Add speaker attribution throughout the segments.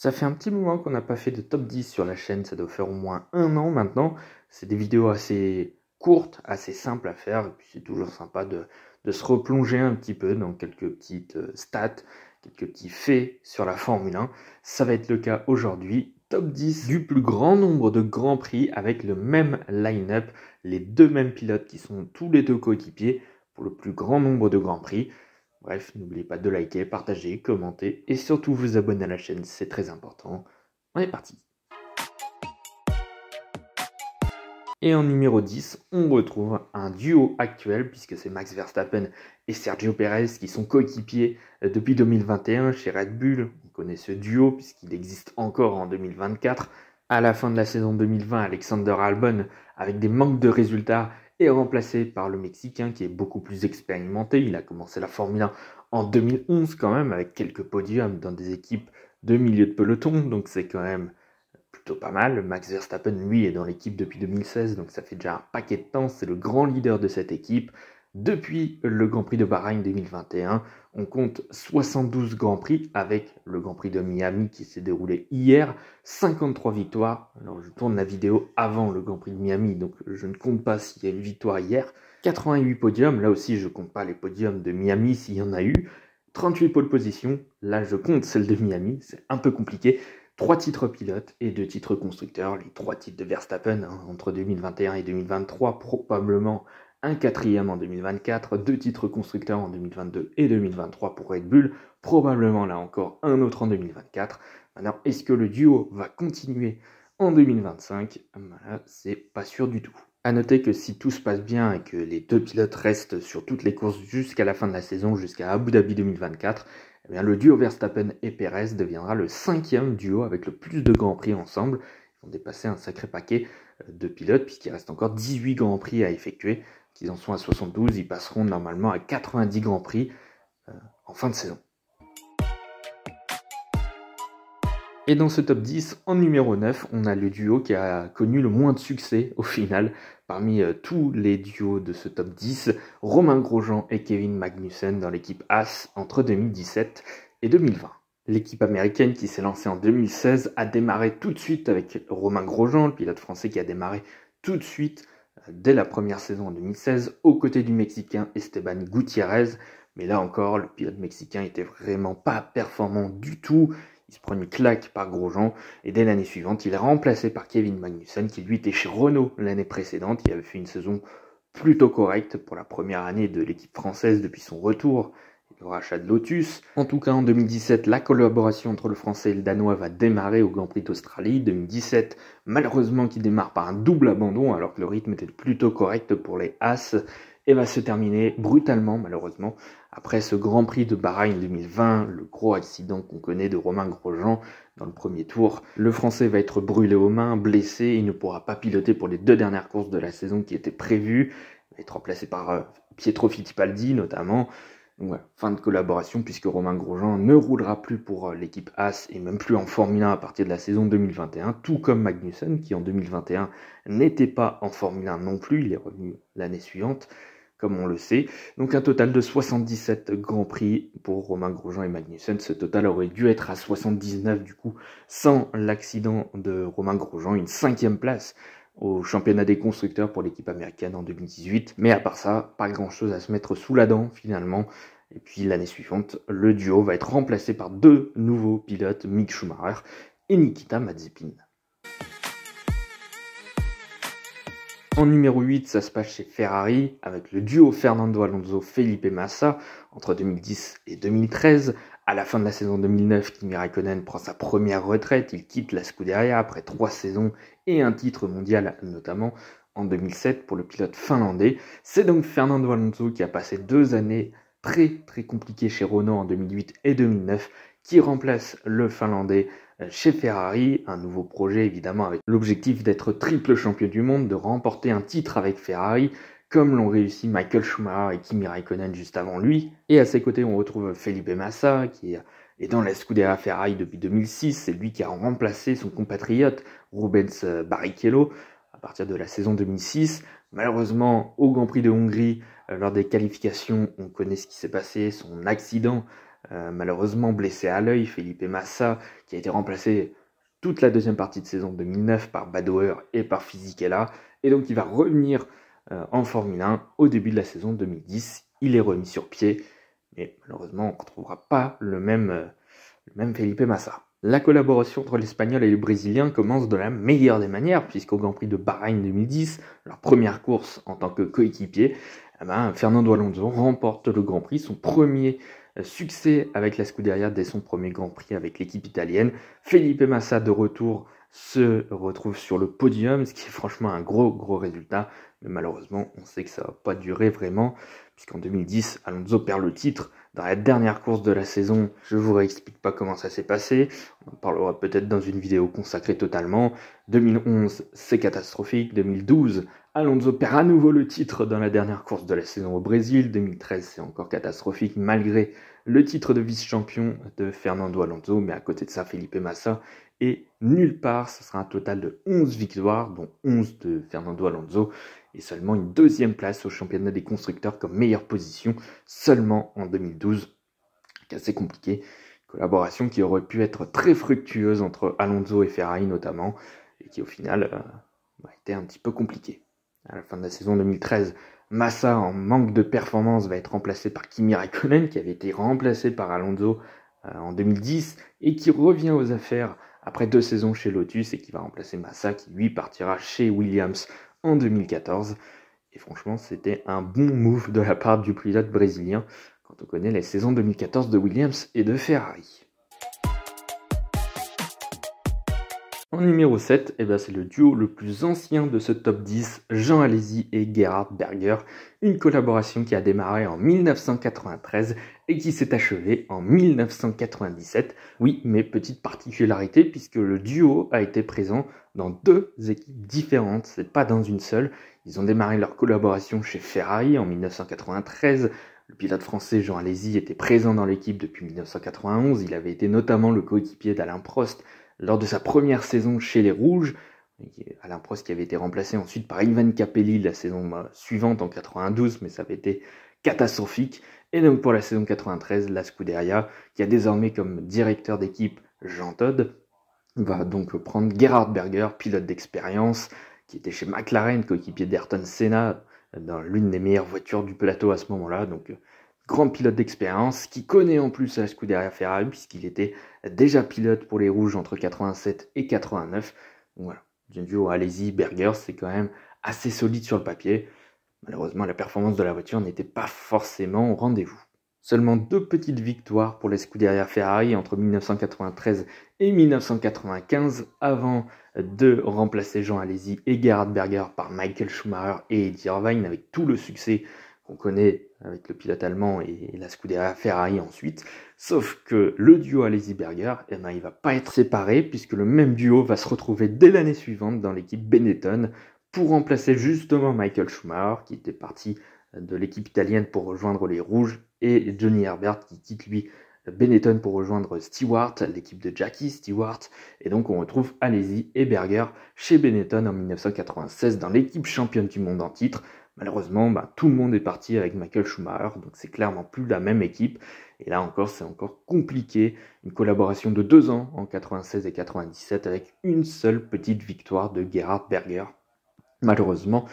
Speaker 1: Ça fait un petit moment qu'on n'a pas fait de top 10 sur la chaîne, ça doit faire au moins un an maintenant. C'est des vidéos assez courtes, assez simples à faire, et puis c'est toujours sympa de se replonger un petit peu dans quelques petites stats, quelques petits faits sur la Formule 1. Ça va être le cas aujourd'hui. Top 10 du plus grand nombre de grands prix avec le même line-up, les deux mêmes pilotes qui sont tous les deux coéquipiers pour le plus grand nombre de grands prix. Bref, n'oubliez pas de liker, partager, commenter et surtout vous abonner à la chaîne, c'est très important. On est parti. Et en numéro 10, on retrouve un duo actuel puisque c'est Max Verstappen et Sergio Pérez qui sont coéquipiers depuis 2021 chez Red Bull. On connaît ce duo puisqu'il existe encore en 2024. À la fin de la saison 2020, Alexander Albon, avec des manques de résultats, est remplacé par le Mexicain qui est beaucoup plus expérimenté. Il a commencé la Formule 1 en 2011 quand même avec quelques podiums dans des équipes de milieu de peloton, donc c'est quand même plutôt pas mal. Max Verstappen, lui, est dans l'équipe depuis 2016, donc ça fait déjà un paquet de temps. C'est le grand leader de cette équipe. Depuis le Grand Prix de Bahreïn 2021, on compte 72 Grands Prix avec le Grand Prix de Miami qui s'est déroulé hier. 53 victoires. Alors je tourne la vidéo avant le Grand Prix de Miami, donc je ne compte pas s'il y a une victoire hier. 88 podiums, là aussi je compte pas les podiums de Miami s'il y en a eu. 38 pole positions, là je compte celle de Miami, c'est un peu compliqué. 3 titres pilotes et 2 titres constructeurs, les 3 titres de Verstappen entre 2021 et 2023, probablement un quatrième en 2024, 2 titres constructeurs en 2022 et 2023 pour Red Bull, probablement là encore un autre en 2024. Alors est-ce que le duo va continuer en 2025? Voilà, c'est pas sûr du tout. A noter que si tout se passe bien et que les deux pilotes restent sur toutes les courses jusqu'à la fin de la saison, jusqu'à Abu Dhabi 2024, eh bien, le duo Verstappen et Perez deviendra le 5e duo avec le plus de Grands Prix ensemble. Ils vont dépasser un sacré paquet de pilotes puisqu'il reste encore 18 Grands Prix à effectuer. Qu'ils en sont à 72, ils passeront normalement à 90 Grands Prix en fin de saison. Et dans ce top 10, en numéro 9, on a le duo qui a connu le moins de succès au final parmi tous les duos de ce top 10, Romain Grosjean et Kevin Magnussen dans l'équipe Haas entre 2017 et 2020. L'équipe américaine qui s'est lancée en 2016 a démarré tout de suite avec Romain Grosjean, le pilote français qui a démarré tout de suite dès la première saison en 2016 aux côtés du Mexicain Esteban Gutiérrez. Mais là encore, le pilote mexicain était vraiment pas performant du tout. Il se prend une claque par Grosjean et dès l'année suivante, il est remplacé par Kevin Magnussen qui lui était chez Renault l'année précédente. Il avait fait une saison plutôt correcte pour la première année de l'équipe française depuis son retour et le rachat de Lotus. En tout cas, en 2017, la collaboration entre le français et le danois va démarrer au Grand Prix d'Australie. 2017, malheureusement, qui démarre par un double abandon alors que le rythme était plutôt correct pour les Haas et va se terminer brutalement, malheureusement, après ce Grand Prix de Bahreïn 2020, le gros accident qu'on connaît de Romain Grosjean dans le premier tour. Le Français va être brûlé aux mains, blessé, il ne pourra pas piloter pour les 2 dernières courses de la saison qui étaient prévues. Il va être remplacé par Pietro Fittipaldi notamment. Donc, ouais, fin de collaboration puisque Romain Grosjean ne roulera plus pour l'équipe Haas et même plus en Formule 1 à partir de la saison 2021, tout comme Magnussen qui en 2021 n'était pas en Formule 1 non plus, il est revenu l'année suivante, comme on le sait. Donc un total de 77 Grands Prix pour Romain Grosjean et Magnussen. Ce total aurait dû être à 79 du coup, sans l'accident de Romain Grosjean, une 5e place au championnat des constructeurs pour l'équipe américaine en 2018. Mais à part ça, pas grand chose à se mettre sous la dent finalement. Et puis l'année suivante, le duo va être remplacé par 2 nouveaux pilotes, Mick Schumacher et Nikita Mazepin. En numéro 8, ça se passe chez Ferrari avec le duo Fernando Alonso-Felipe Massa entre 2010 et 2013. À la fin de la saison 2009, Kimi Räikkönen prend sa première retraite. Il quitte la Scuderia après 3 saisons et un titre mondial notamment en 2007 pour le pilote finlandais. C'est donc Fernando Alonso qui a passé 2 années très compliquées chez Renault en 2008 et 2009 qui remplace le Finlandais chez Ferrari, un nouveau projet évidemment avec l'objectif d'être triple champion du monde, de remporter un titre avec Ferrari, comme l'ont réussi Michael Schumacher et Kimi Räikkönen juste avant lui. Et à ses côtés, on retrouve Felipe Massa, qui est dans la Scuderia Ferrari depuis 2006. C'est lui qui a remplacé son compatriote Rubens Barrichello à partir de la saison 2006. Malheureusement, au Grand Prix de Hongrie, lors des qualifications, on connaît ce qui s'est passé, son accident malheureusement blessé à l'œil, Felipe Massa, qui a été remplacé toute la deuxième partie de saison 2009 par Badoer et par Fisichella, et donc il va revenir en Formule 1 au début de la saison 2010. Il est remis sur pied, mais malheureusement on ne retrouvera pas le même Felipe Massa. La collaboration entre l'Espagnol et le Brésilien commence de la meilleure des manières, puisqu'au Grand Prix de Bahreïn 2010, leur première course en tant que coéquipier, Fernando Alonso remporte le Grand Prix, son premier succès avec la Scuderia dès son premier Grand Prix avec l'équipe italienne. Felipe Massa de retour se retrouve sur le podium, ce qui est franchement un gros résultat, mais malheureusement on sait que ça ne va pas durer vraiment, puisqu'en 2010 Alonso perd le titre dans la dernière course de la saison. Je ne vous réexplique pas comment ça s'est passé, on en parlera peut-être dans une vidéo consacrée totalement. 2011 c'est catastrophique, 2012 Alonso perd à nouveau le titre dans la dernière course de la saison au Brésil, 2013 c'est encore catastrophique malgré le titre de vice-champion de Fernando Alonso, mais à côté de ça Felipe Massa est nulle part. Ce sera un total de 11 victoires, dont 11 de Fernando Alonso, et seulement une deuxième place au championnat des constructeurs comme meilleure position, seulement en 2012. C'est assez compliqué, collaboration qui aurait pu être très fructueuse entre Alonso et Ferrari notamment, et qui au final a été un petit peu compliquée. À la fin de la saison 2013, Massa, en manque de performance, va être remplacé par Kimi Räikkönen, qui avait été remplacé par Alonso en 2010, et qui revient aux affaires après 2 saisons chez Lotus, et qui va remplacer Massa, qui lui partira chez Williams en 2014. Et franchement, c'était un bon move de la part du pilote brésilien, quand on connaît les saisons 2014 de Williams et de Ferrari. En numéro 7, c'est le duo le plus ancien de ce top 10, Jean Alesi et Gerhard Berger, une collaboration qui a démarré en 1993 et qui s'est achevée en 1997. Oui, mais petite particularité, puisque le duo a été présent dans 2 équipes différentes, c'est pas dans une seule. Ils ont démarré leur collaboration chez Ferrari en 1993. Le pilote français Jean Alesi était présent dans l'équipe depuis 1991, il avait été notamment le coéquipier d'Alain Prost lors de sa première saison chez les Rouges. Alain Prost qui avait été remplacé ensuite par Ivan Capelli la saison suivante en 92, mais ça avait été catastrophique. Et donc pour la saison 93, la Scuderia, qui a désormais comme directeur d'équipe Jean Todt, va donc prendre Gerhard Berger, pilote d'expérience, qui était chez McLaren, coéquipier d'Ayrton Senna, dans l'une des meilleures voitures du plateau à ce moment-là. Donc grand pilote d'expérience, qui connaît en plus la Scuderia Ferrari, puisqu'il était déjà pilote pour les Rouges entre 87 et 89. Donc voilà, du duo Alesi-Berger, c'est quand même assez solide sur le papier. Malheureusement, la performance de la voiture n'était pas forcément au rendez-vous. Seulement 2 petites victoires pour la Scuderia Ferrari entre 1993 et 1995, avant de remplacer Jean Alesi et Gerhard Berger par Michael Schumacher et Eddie Irvine, avec tout le succès qu'on connaît avec le pilote allemand et la Scuderia Ferrari ensuite. Sauf que le duo Alesi-Berger, il va pas être séparé, puisque le même duo va se retrouver dès l'année suivante dans l'équipe Benetton pour remplacer justement Michael Schumacher, qui était parti de l'équipe italienne pour rejoindre les Rouges, et Johnny Herbert qui quitte lui Benetton pour rejoindre Stewart, l'équipe de Jackie Stewart. Et donc on retrouve Alesi et Berger chez Benetton en 1996 dans l'équipe championne du monde en titre. Malheureusement, tout le monde est parti avec Michael Schumacher, donc c'est clairement plus la même équipe. Et là encore, c'est encore compliqué. Une collaboration de 2 ans en 96 et 97 avec une seule petite victoire de Gerhard Berger. Malheureusement,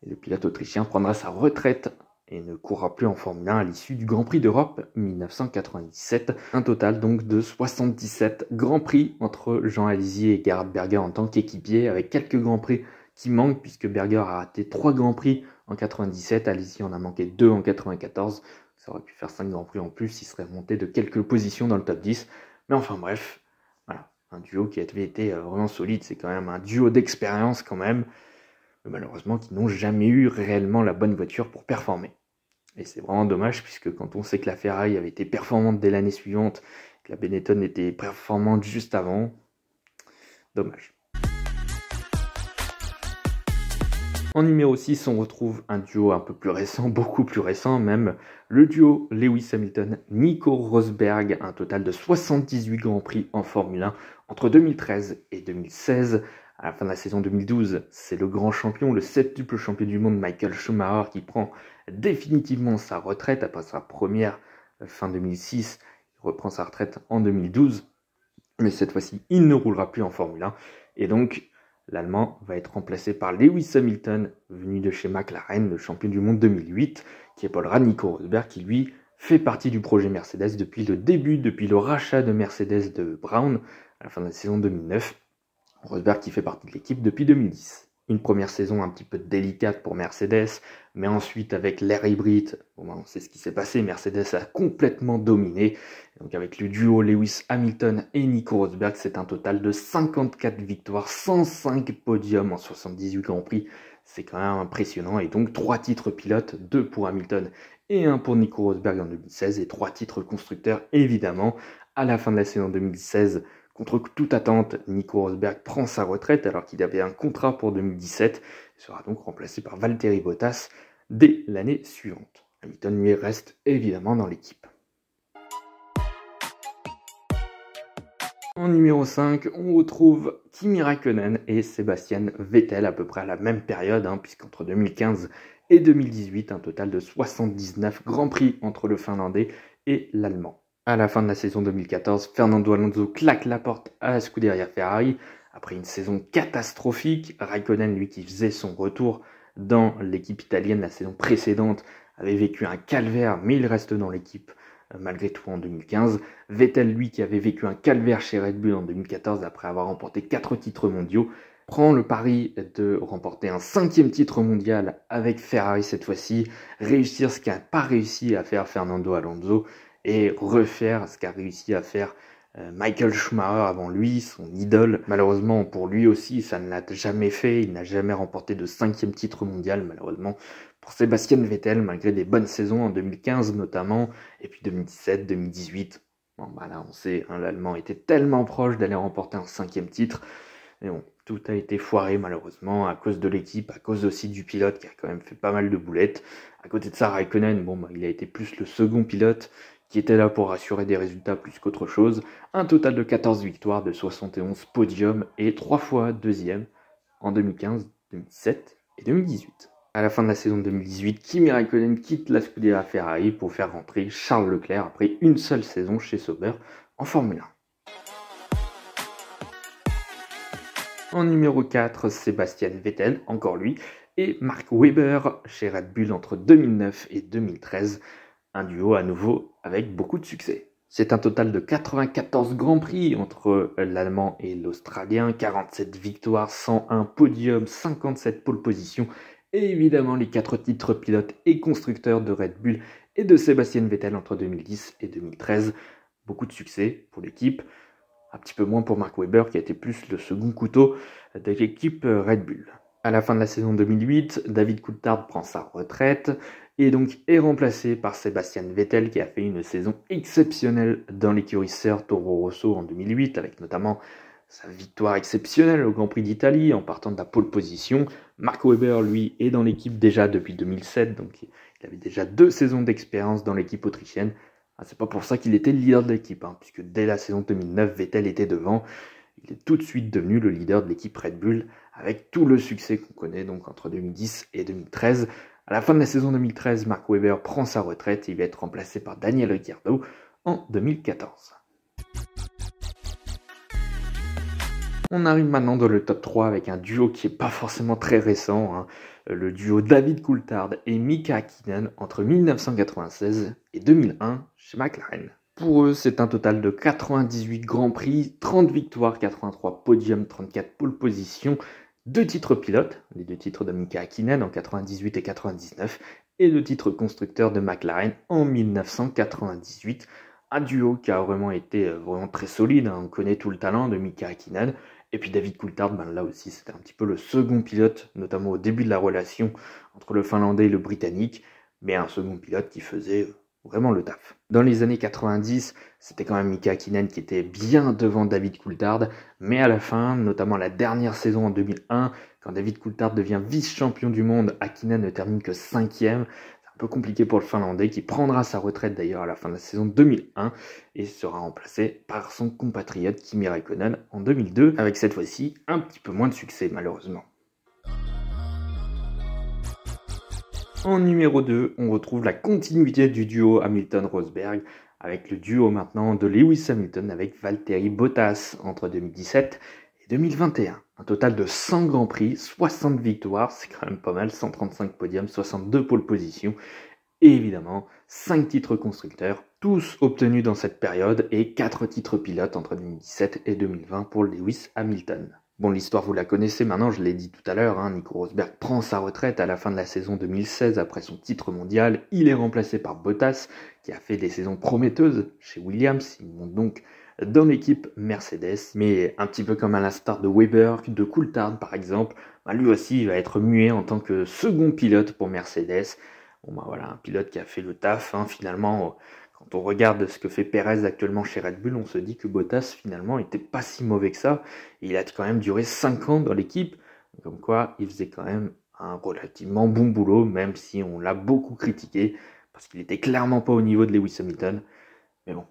Speaker 1: le pilote autrichien prendra sa retraite et ne courra plus en Formule 1 à l'issue du Grand Prix d'Europe 1997. Un total donc de 77 Grands Prix entre Jean Alesi et Gerhard Berger en tant qu'équipier, avec quelques Grands Prix qui manquent, puisque Berger a raté 3 Grands Prix en 97, Alesi en a manqué 2 en 94. Ça aurait pu faire 5 Grands Prix en plus, il serait monté de quelques positions dans le top 10. Mais enfin bref, voilà, un duo qui avait été vraiment solide. C'est quand même un duo d'expérience quand même, mais malheureusement qui n'ont jamais eu réellement la bonne voiture pour performer. Et c'est vraiment dommage, puisque quand on sait que la Ferrari avait été performante dès l'année suivante, que la Benetton était performante juste avant, dommage. En numéro 6, on retrouve un duo un peu plus récent, beaucoup plus récent même, le duo Lewis Hamilton-Nico Rosberg, un total de 78 Grands Prix en Formule 1 entre 2013 et 2016. À la fin de la saison 2012, c'est le grand champion, le septuple champion du monde Michael Schumacher qui prend définitivement sa retraite après sa première fin 2006. reprend sa retraite en 2012, mais cette fois-ci, il ne roulera plus en Formule 1. Et donc, l'Allemand va être remplacé par Lewis Hamilton, venu de chez McLaren, le champion du monde 2008, qui épaulera Nico Rosberg, qui lui fait partie du projet Mercedes depuis le début, depuis le rachat de Mercedes de Brown à la fin de la saison 2009. Rosberg qui fait partie de l'équipe depuis 2010. Une première saison un petit peu délicate pour Mercedes, mais ensuite avec l'ère hybride, on sait ce qui s'est passé, Mercedes a complètement dominé. Donc avec le duo Lewis Hamilton et Nico Rosberg, c'est un total de 54 victoires, 105 podiums en 78 Grands Prix. C'est quand même impressionnant. Et donc 3 titres pilotes, 2 pour Hamilton et 1 pour Nico Rosberg en 2016, et 3 titres constructeurs évidemment. À la fin de la saison 2016, contre toute attente, Nico Rosberg prend sa retraite alors qu'il avait un contrat pour 2017 et sera donc remplacé par Valtteri Bottas dès l'année suivante. Hamilton lui reste évidemment dans l'équipe. En numéro 5, on retrouve Kimi Räikkönen et Sebastian Vettel à peu près à la même période, puisqu'entre 2015 et 2018, un total de 79 Grands Prix entre le Finlandais et l'Allemand. À la fin de la saison 2014, Fernando Alonso claque la porte à la Scuderia Ferrari. Après une saison catastrophique, Räikkönen, lui qui faisait son retour dans l'équipe italienne la saison précédente, avait vécu un calvaire, mais il reste dans l'équipe malgré tout en 2015. Vettel, lui qui avait vécu un calvaire chez Red Bull en 2014 après avoir remporté 4 titres mondiaux, prend le pari de remporter un 5e titre mondial avec Ferrari cette fois-ci, réussir ce qu'a pas réussi à faire Fernando Alonso, et refaire ce qu'a réussi à faire Michael Schumacher avant lui, son idole. Malheureusement pour lui aussi, ça ne l'a jamais fait, il n'a jamais remporté de 5e titre mondial malheureusement pour Sebastian Vettel, malgré des bonnes saisons en 2015 notamment, et puis 2017, 2018. Bon là on sait, l'Allemand était tellement proche d'aller remporter un 5e titre, mais bon, tout a été foiré malheureusement à cause de l'équipe, à cause aussi du pilote qui a quand même fait pas mal de boulettes. À côté de ça, Räikkönen, il a été plus le second pilote qui était là pour assurer des résultats plus qu'autre chose. Un total de 14 victoires, de 71 podiums et 3 fois deuxième en 2015, 2017 et 2018. À la fin de la saison 2018, Kimi Räikkönen quitte la Scuderia Ferrari pour faire rentrer Charles Leclerc après une seule saison chez Sauber en Formule 1. En numéro 4, Sebastian Vettel, encore lui, et Mark Webber chez Red Bull entre 2009 et 2013. Un duo à nouveau avec beaucoup de succès. C'est un total de 94 Grands Prix entre l'Allemand et l'Australien, 47 victoires, 101 podiums, 57 pole positions, et évidemment les 4 titres pilotes et constructeurs de Red Bull et de Sebastian Vettel entre 2010 et 2013. Beaucoup de succès pour l'équipe, un petit peu moins pour Mark Webber qui a été plus le second couteau de l'équipe Red Bull. À la fin de la saison 2008, David Coulthard prend sa retraite et donc est remplacé par Sebastian Vettel qui a fait une saison exceptionnelle dans l'écurie Sir Toro Rosso en 2008 avec notamment sa victoire exceptionnelle au Grand Prix d'Italie en partant de la pole position. Mark Webber, lui, est dans l'équipe déjà depuis 2007, donc il avait déjà 2 saisons d'expérience dans l'équipe autrichienne. C'est pas pour ça qu'il était le leader de l'équipe, puisque dès la saison 2009, Vettel était devant. Il est tout de suite devenu le leader de l'équipe Red Bull, avec tout le succès qu'on connaît donc entre 2010 et 2013. À la fin de la saison 2013, Mark Webber prend sa retraite et il va être remplacé par Daniel Ricciardo en 2014. On arrive maintenant dans le top 3 avec un duo qui n'est pas forcément très récent, le duo David Coulthard et Mika Häkkinen entre 1996 et 2001 chez McLaren. Pour eux, c'est un total de 98 Grands Prix, 30 victoires, 83 podiums, 34 pole positions, 2 titres pilotes, les 2 titres de Mika Häkkinen en 98 et 99, et le titre constructeur de McLaren en 1998. Un duo qui a vraiment été très solide, on connaît tout le talent de Mika Häkkinen. Et puis David Coulthard, là aussi c'était un petit peu le second pilote, notamment au début de la relation entre le Finlandais et le Britannique, mais un second pilote qui faisait vraiment le taf. Dans les années 90, c'était quand même Mika Häkkinen qui était bien devant David Coulthard, mais à la fin, notamment la dernière saison en 2001, quand David Coulthard devient vice-champion du monde, Häkkinen ne termine que 5e. C'est un peu compliqué pour le Finlandais qui prendra sa retraite d'ailleurs à la fin de la saison 2001 et sera remplacé par son compatriote Kimi Räikkönen en 2002, avec cette fois-ci un petit peu moins de succès malheureusement. En numéro 2, on retrouve la continuité du duo Hamilton-Rosberg avec le duo maintenant de Lewis Hamilton avec Valtteri Bottas entre 2017 et 2021. Un total de 100 Grands Prix, 60 victoires, c'est quand même pas mal, 135 podiums, 62 pole positions et évidemment 5 titres constructeurs, tous obtenus dans cette période et 4 titres pilotes entre 2017 et 2020 pour Lewis Hamilton. Bon, l'histoire, vous la connaissez maintenant, je l'ai dit tout à l'heure, Nico Rosberg prend sa retraite à la fin de la saison 2016 après son titre mondial. Il est remplacé par Bottas, qui a fait des saisons prometteuses chez Williams. Il monte donc dans l'équipe Mercedes, mais un petit peu comme à l'instar de Weber, de Coulthard par exemple, lui aussi il va être muet en tant que second pilote pour Mercedes. Bon, voilà, un pilote qui a fait le taf, finalement. Quand on regarde ce que fait Perez actuellement chez Red Bull, on se dit que Bottas finalement était pas si mauvais que ça. Et il a quand même duré 5 ans dans l'équipe, comme quoi il faisait quand même un relativement bon boulot, même si on l'a beaucoup critiqué, parce qu'il était clairement pas au niveau de Lewis Hamilton. Mais bon,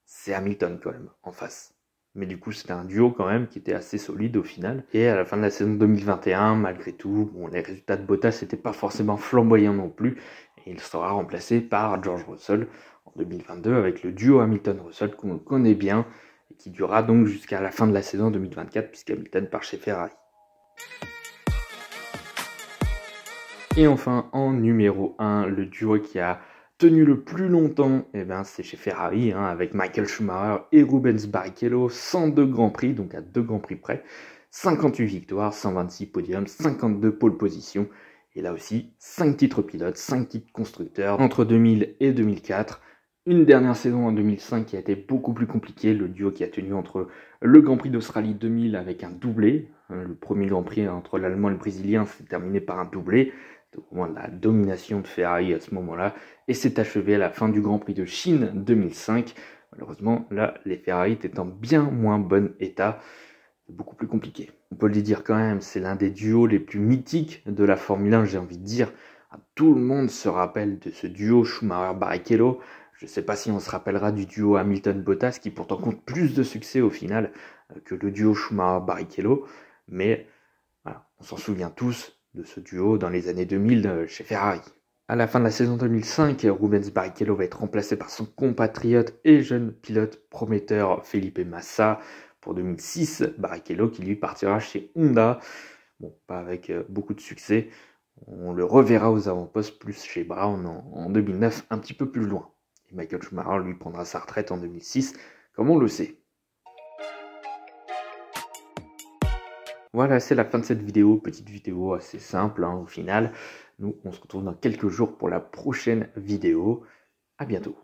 Speaker 1: c'est Hamilton quand même en face. Mais du coup, c'était un duo quand même qui était assez solide au final. Et à la fin de la saison 2021, malgré tout, les résultats de Bottas n'étaient pas forcément flamboyants non plus. Et il sera remplacé par George Russell en 2022 avec le duo Hamilton-Russell qu'on connaît bien et qui durera donc jusqu'à la fin de la saison 2024 puisqu'Hamilton part chez Ferrari. Et enfin, en numéro 1, le duo qui a tenu le plus longtemps, c'est chez Ferrari, avec Michael Schumacher et Rubens Barrichello, 102 Grands Prix, donc à 2 Grands Prix près, 58 victoires, 126 podiums, 52 pole positions, et là aussi, 5 titres pilotes, 5 titres constructeurs, entre 2000 et 2004, une dernière saison en 2005 qui a été beaucoup plus compliquée, le duo qui a tenu entre le Grand Prix d'Australie 2000 avec un doublé, le premier Grand Prix entre l'Allemand et le Brésilien s'est terminé par un doublé, au moment de la domination de Ferrari à ce moment-là, et s'est achevé à la fin du Grand Prix de Chine 2005. Malheureusement, là, les Ferrari étaient en bien moins bon état, c'est beaucoup plus compliqué. On peut le dire quand même, c'est l'un des duos les plus mythiques de la Formule 1, j'ai envie de dire. Tout le monde se rappelle de ce duo Schumacher-Barrichello. Je ne sais pas si on se rappellera du duo Hamilton-Bottas, qui pourtant compte plus de succès au final que le duo Schumacher-Barrichello, mais voilà, on s'en souvient tous de ce duo dans les années 2000 chez Ferrari. À la fin de la saison 2005, Rubens Barrichello va être remplacé par son compatriote et jeune pilote prometteur Felipe Massa. Pour 2006, Barrichello qui lui partira chez Honda. Bon, pas avec beaucoup de succès. On le reverra aux avant-postes plus chez Brown en 2009, un petit peu plus loin. Et Michael Schumacher lui prendra sa retraite en 2006, comme on le sait. Voilà, c'est la fin de cette vidéo, petite vidéo assez simple au final. Nous, on se retrouve dans quelques jours pour la prochaine vidéo. À bientôt.